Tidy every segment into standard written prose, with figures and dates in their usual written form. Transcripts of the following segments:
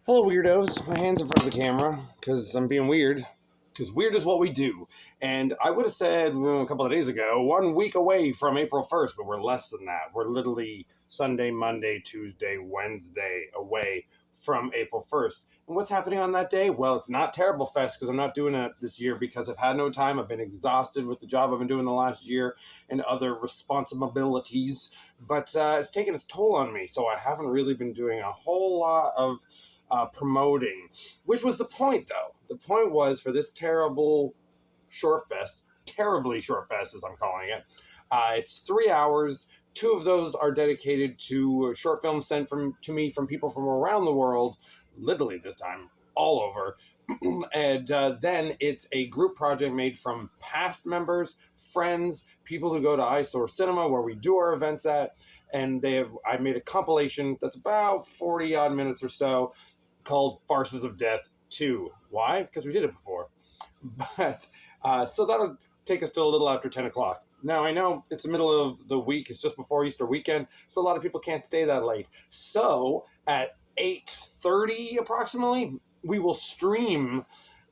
Hello, weirdos. My hand's in front of the camera because I'm being weird. Because weird is what we do. And I would have said a couple of days ago, 1 week away from April 1st, but we're less than that. We're literally Sunday, Monday, Tuesday, Wednesday away from April 1st. And what's happening on that day? Well, it's not Terrible Fest because I'm not doing it this year because I've had no time. I've been exhausted with the job I've been doing the last year and other responsibilities. But it's taken its toll on me. So I haven't really been doing a whole lot of promoting, which was the point, though. The point was for this terribly short fest, as I'm calling it. It's 3 hours. 2 of those are dedicated to short films sent to me from people from around the world, literally this time, all over. And then it's a group project made from past members, friends, people who go to Eyesore Cinema, where we do our events at. And I made a compilation that's about 40 odd minutes or so called Farces of Death 2. Why? Because we did it before. But so that'll take us till a little after 10 o'clock. Now, I know it's the middle of the week. It's just before Easter weekend, so a lot of people can't stay that late. So at 8:30 approximately, we will stream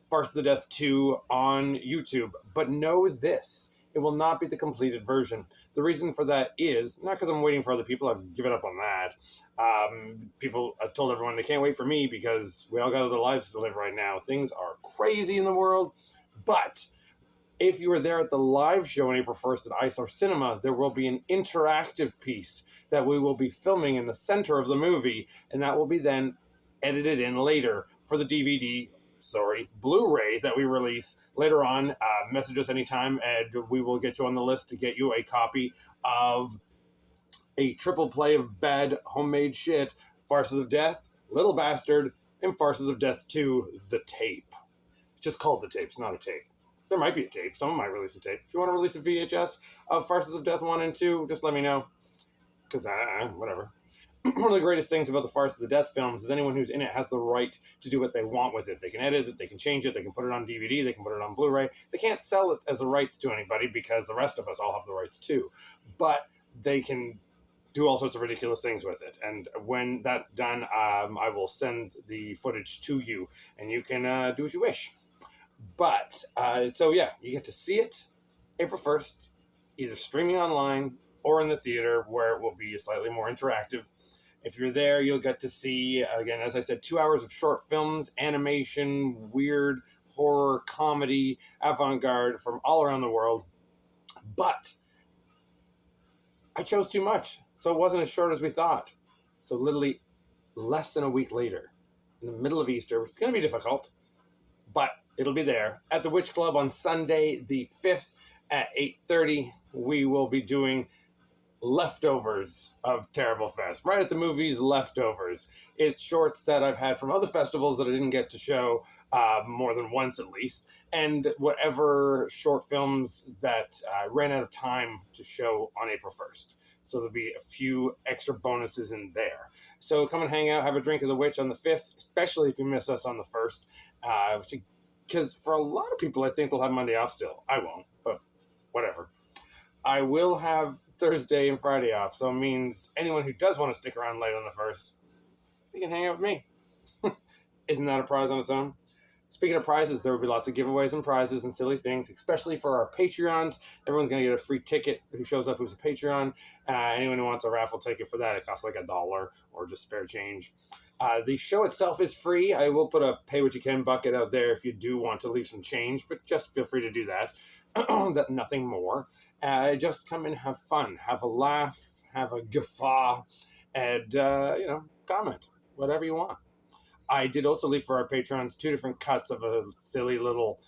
Farces of Death 2 on YouTube. But know this. It will not be the completed version. The reason for that is not because I'm waiting for other people. I've given up on that. I've told everyone they can't wait for me because we all got other lives to live right now. Things are crazy in the world. But if you were there at the live show on April 1st at Eyesore Cinema, there will be an interactive piece that we will be filming in the center of the movie, and that will be then edited in later for the Blu-ray that we release later on. Message us anytime, and we will get you on the list to get you a copy of a triple play of bad homemade shit: Farces of Death, Little Bastard, and Farces of Death 2, The Tape. It's just called The Tape. It's not a tape. There might be a tape. Someone might release a tape. If you want to release a VHS of Farces of Death 1 and 2, just let me know. Because, whatever. One of the greatest things about the Farce of the Death films is anyone who's in it has the right to do what they want with it. They can edit it, they can change it, they can put it on DVD, they can put it on Blu-ray. They can't sell it as the rights to anybody because the rest of us all have the rights too. But they can do all sorts of ridiculous things with it. And when that's done, I will send the footage to you, and you can do as you wish. But, so yeah, you get to see it April 1st, either streaming online or in the theater, where it will be slightly more interactive. If you're there, you'll get to see, again, as I said, 2 hours of short films, animation, weird, horror, comedy, avant-garde from all around the world. But I chose too much, so it wasn't as short as we thought. So literally less than a week later, in the middle of Easter, it's going to be difficult, but it'll be there. At the Witch Club on Sunday, the 5th at 8:30, we will be doing leftovers of Terrible Fest. Right at the movies, leftovers. It's shorts that I've had from other festivals that I didn't get to show more than once at least, and whatever short films that ran out of time to show on April 1st. So there'll be a few extra bonuses in there. So come and hang out, have a drink of the witch on the 5th, especially if you miss us on the 1st. Because for a lot of people, I think they'll have Monday off still. I won't, but whatever. I will have Thursday and Friday off, so it means anyone who does want to stick around late on the 1st, you can hang out with me. Isn't that a prize on its own? Speaking of prizes, there will be lots of giveaways and prizes and silly things, especially for our Patreons. Everyone's going to get a free ticket who shows up who's a Patreon. Anyone who wants a raffle ticket for that, it costs like $1 or just spare change. The show itself is free. I will put a pay what you can bucket out there if you do want to leave some change, but just feel free to do that. That nothing more. Just come and have fun, have a laugh, have a guffaw, and comment whatever you want. I did also leave for our patrons 2 different cuts of a silly little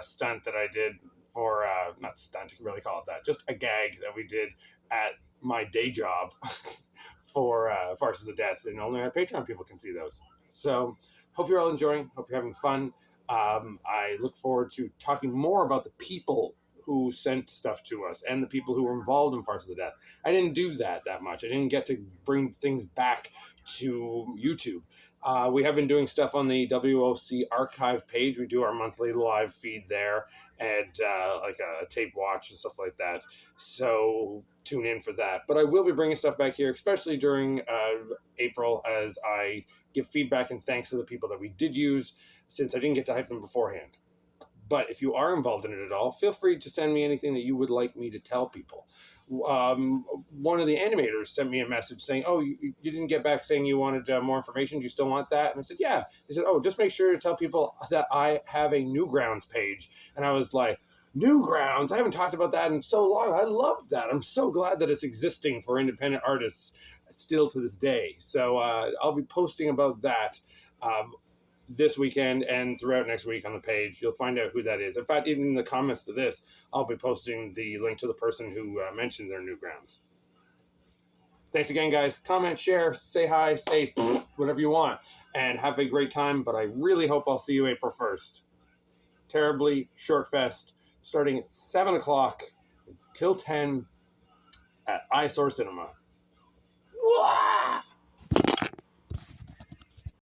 stunt that I did for not stunt, you can really call it that, just a gag that we did at my day job for Farces of Death, and only our Patreon people can see those. So hope you're all enjoying, hope you're having fun. I look forward to talking more about the people who sent stuff to us and the people who were involved in Farces of Death. I didn't do that much. I didn't get to bring things back to YouTube. We have been doing stuff on the WOC archive page. We do our monthly live feed there, and like a tape watch and stuff like that. So tune in for that. But I will be bringing stuff back here, especially during April, as I give feedback and thanks to the people that we did use, since I didn't get to hype them beforehand. But if you are involved in it at all, feel free to send me anything that you would like me to tell people. One of the animators sent me a message saying, "Oh, you didn't get back saying you wanted more information. Do you still want that?" And I said, "Yeah." They said, "Oh, just make sure to tell people that I have a Newgrounds page." And I was like, Newgrounds? I haven't talked about that in so long. I love that. I'm so glad that it's existing for independent artists still to this day. So I'll be posting about that this weekend and throughout next week on the page. You'll find out who that is. In fact, even in the comments to this, I'll be posting the link to the person who mentioned their Newgrounds. Thanks again, guys. Comment, share, say hi, say whatever you want, and have a great time. But I really hope I'll see you April 1st. Terribly Short Fest, starting at 7 o'clock till 10 at iSource Cinema. Wah!